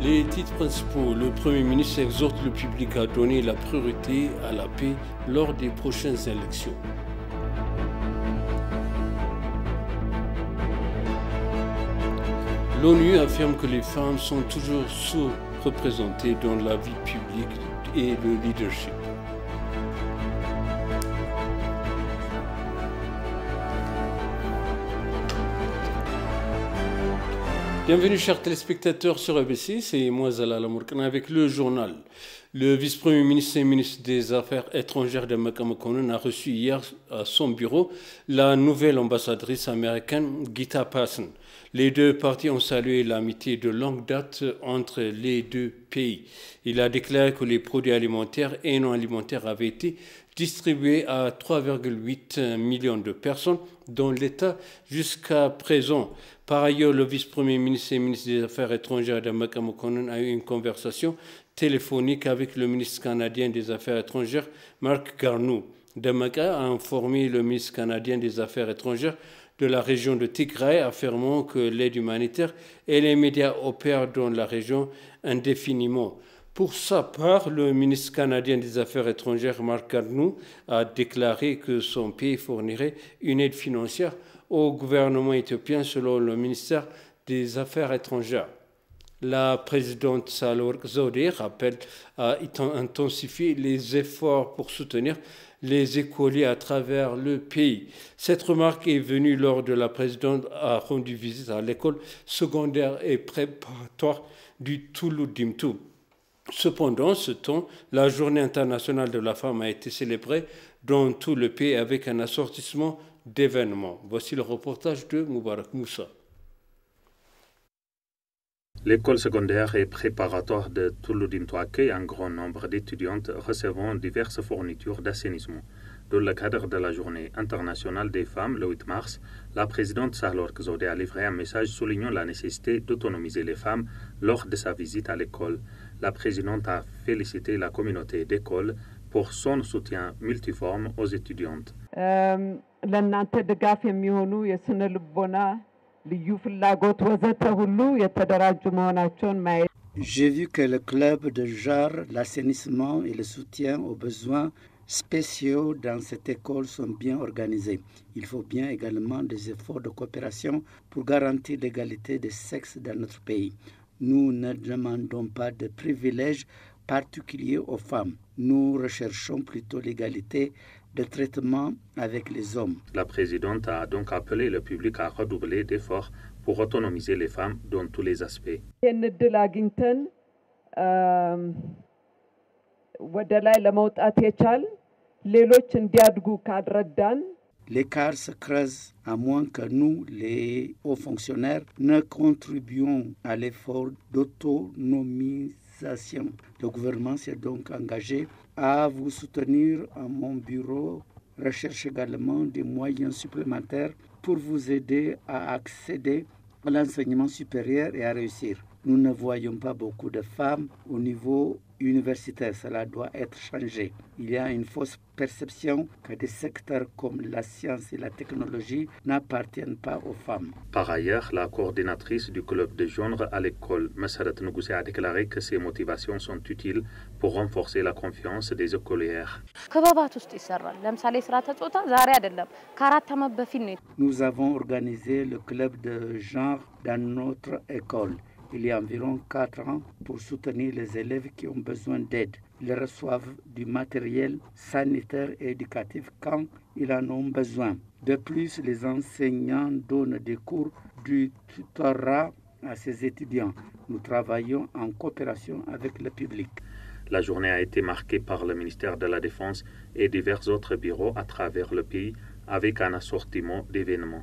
Les titres principaux. Le Premier ministre exhorte le public à donner la priorité à la paix lors des prochaines élections. L'ONU affirme que les femmes sont toujours sous-représentées dans la vie publique et le leadership. Bienvenue chers téléspectateurs sur ABC, c'est moi Zala Lamourkana avec le journal. Le vice-premier ministre et ministre des Affaires étrangères de Maka Mokonnen a reçu hier à son bureau la nouvelle ambassadrice américaine Gita Parson. Les deux parties ont salué l'amitié de longue date entre les deux pays. Il a déclaré que les produits alimentaires et non alimentaires avaient été distribués à 3,8 millions de personnes dans l'État jusqu'à présent. Par ailleurs, le vice-premier ministre et ministre des Affaires étrangères de Maka Mokonnen a eu une conversation téléphonique avec le ministre canadien des Affaires étrangères, Mark Garneau. Damaca a informé le ministre canadien des Affaires étrangères de la région de Tigray, affirmant que l'aide humanitaire et les médias opèrent dans la région indéfiniment. Pour sa part, le ministre canadien des Affaires étrangères, Mark Garneau, a déclaré que son pays fournirait une aide financière au gouvernement éthiopien selon le ministère des Affaires étrangères. La présidente Sahle-Work Zewde rappelle à intensifier les efforts pour soutenir les écoliers à travers le pays. Cette remarque est venue lors de la présidente a rendu visite à l'école secondaire et préparatoire du Touloudimtu. Cependant, ce temps, la journée internationale de la femme a été célébrée dans tout le pays avec un assortissement d'événements. Voici le reportage de Moubarak Moussa. L'école secondaire et préparatoire de Touloudimtu accueille un grand nombre d'étudiantes recevant diverses fournitures d'assainissement. Dans le cadre de la journée internationale des femmes, le 8 mars, la présidente Sahle-Work Zewde a livré un message soulignant la nécessité d'autonomiser les femmes lors de sa visite à l'école. La présidente a félicité la communauté d'école pour son soutien multiforme aux étudiantes. J'ai vu que le club de genre, l'assainissement et le soutien aux besoins spéciaux dans cette école sont bien organisés. Il faut bien également des efforts de coopération pour garantir l'égalité des sexes dans notre pays. Nous ne demandons pas de privilèges particuliers aux femmes. Nous recherchons plutôt l'égalité de traitement avec les hommes. La présidente a donc appelé le public à redoubler d'efforts pour autonomiser les femmes dans tous les aspects. L'écart se creuse à moins que nous, les hauts fonctionnaires, ne contribuions à l'effort d'autonomisation. Le gouvernement s'est donc engagé à vous soutenir à mon bureau, recherche également des moyens supplémentaires pour vous aider à accéder à l'enseignement supérieur et à réussir. Nous ne voyons pas beaucoup de femmes au niveau universitaire. Cela doit être changé. Il y a une fausse perception que des secteurs comme la science et la technologie n'appartiennent pas aux femmes. Par ailleurs, la coordinatrice du club de genre à l'école, Massarat Nougoussé, a déclaré que ces motivations sont utiles pour renforcer la confiance des écolières. Nous avons organisé le club de genre dans notre école. Il y a environ 4 ans pour soutenir les élèves qui ont besoin d'aide. Ils reçoivent du matériel sanitaire et éducatif quand ils en ont besoin. De plus, les enseignants donnent des cours du tutorat à ces étudiants. Nous travaillons en coopération avec le public. La journée a été marquée par le ministère de la Défense et divers autres bureaux à travers le pays avec un assortiment d'événements.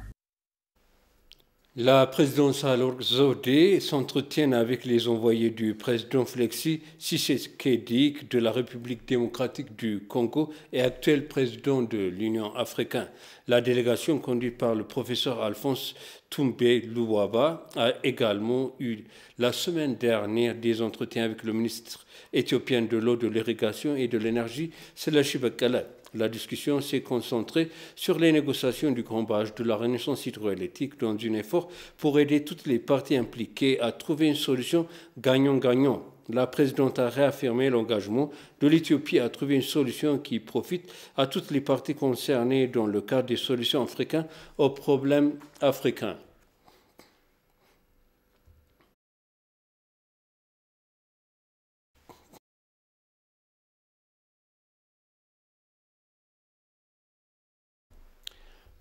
La présidente Sahle-Work Zewde s'entretient avec les envoyés du président Félix Tshisekedi de la République démocratique du Congo et actuel président de l'Union africaine. La délégation conduite par le professeur Alphonse Toumbe-Luwaba a également eu la semaine dernière des entretiens avec le ministre éthiopien de l'eau, de l'irrigation et de l'énergie, Selashie Bekele. La discussion s'est concentrée sur les négociations du grand barrage de la Renaissance hydroélectrique dans un effort pour aider toutes les parties impliquées à trouver une solution gagnant-gagnant. La présidente a réaffirmé l'engagement de l'Éthiopie à trouver une solution qui profite à toutes les parties concernées dans le cadre des solutions africaines aux problèmes africains.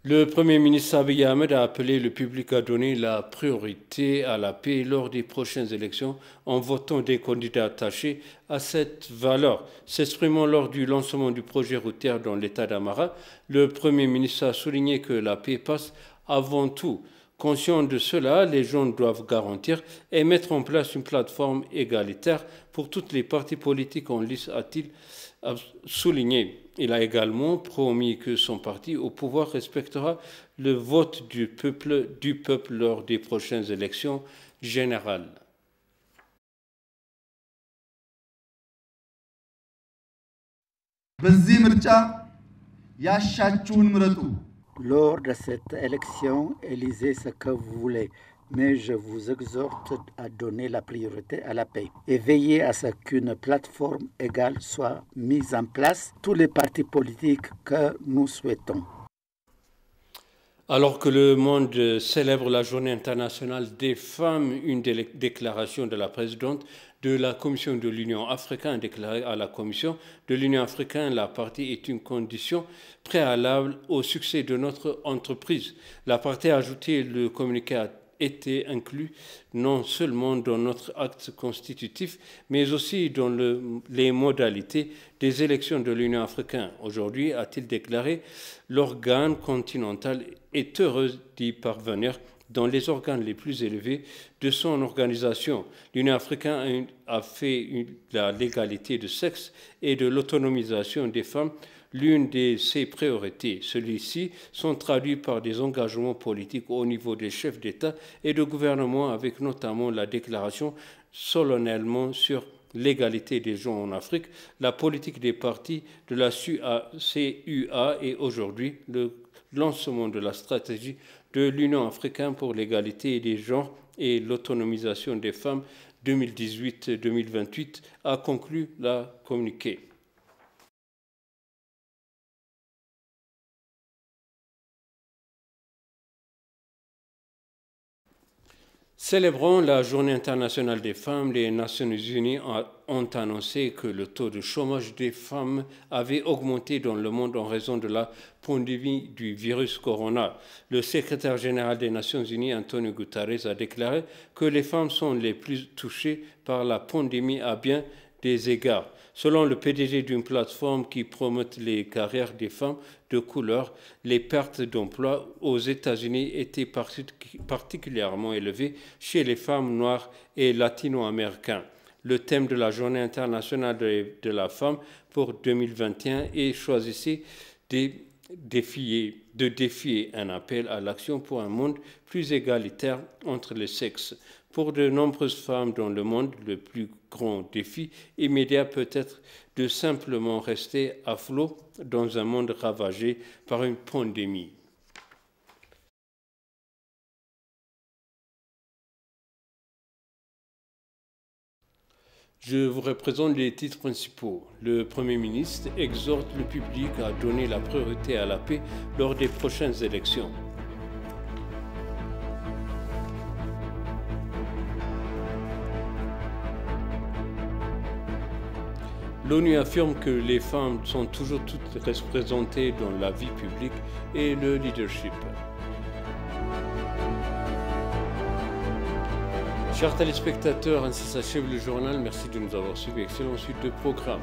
Le Premier ministre Abiy Ahmed a appelé le public à donner la priorité à la paix lors des prochaines élections en votant des candidats attachés à cette valeur. S'exprimant lors du lancement du projet routier dans l'État d'Amara, le Premier ministre a souligné que la paix passe avant tout. Conscient de cela, les gens doivent garantir et mettre en place une plateforme égalitaire pour toutes les partis politiques en lice, a-t-il souligné. Il a également promis que son parti au pouvoir respectera le vote du peuple lors des prochaines élections générales. Lors de cette élection, élisez ce que vous voulez, mais je vous exhorte à donner la priorité à la paix et veillez à ce qu'une plateforme égale soit mise en place, tous les partis politiques que nous souhaitons. Alors que le monde célèbre la Journée internationale des femmes, une déclaration de la présidente de la Commission de l'Union africaine a déclaré à la Commission de l'Union africaine la partie est une condition préalable au succès de notre entreprise. La partie a ajouté le communiqué a été inclus non seulement dans notre acte constitutif, mais aussi dans les modalités des élections de l'Union africaine. Aujourd'hui, a-t-il déclaré, l'organe continental est heureux d'y parvenir dans les organes les plus élevés de son organisation. L'Union africaine a fait la l'égalité de sexe et de l'autonomisation des femmes l'une de ses priorités. Ceux-ci sont traduits par des engagements politiques au niveau des chefs d'État et de gouvernement, avec notamment la déclaration solennellement sur l'égalité des gens en Afrique, la politique des partis de la CUA et aujourd'hui le lancement de la stratégie de l'Union africaine pour l'égalité des genres et l'autonomisation des femmes 2018-2028 a conclu la communiqué. Célébrant la Journée internationale des femmes, les Nations unies ont annoncé que le taux de chômage des femmes avait augmenté dans le monde en raison de la pandémie du virus corona. Le secrétaire général des Nations unies, Antonio Guterres, a déclaré que les femmes sont les plus touchées par la pandémie à bien des égards. Selon le PDG d'une plateforme qui promeut les carrières des femmes de couleur, les pertes d'emploi aux États-Unis étaient particulièrement élevées chez les femmes noires et latino-américaines. Le thème de la Journée internationale de la femme pour 2021 est choisissez de défier un appel à l'action pour un monde plus égalitaire entre les sexes. Pour de nombreuses femmes dans le monde, le plus grand défi immédiat peut être de simplement rester à flot dans un monde ravagé par une pandémie. Je vous représente les titres principaux. Le Premier ministre exhorte le public à donner la priorité à la paix lors des prochaines élections. L'ONU affirme que les femmes sont toujours toutes représentées dans la vie publique et le leadership. Chers téléspectateurs, ainsi s'achève le journal. Merci de nous avoir suivis. Excellente suite de programme.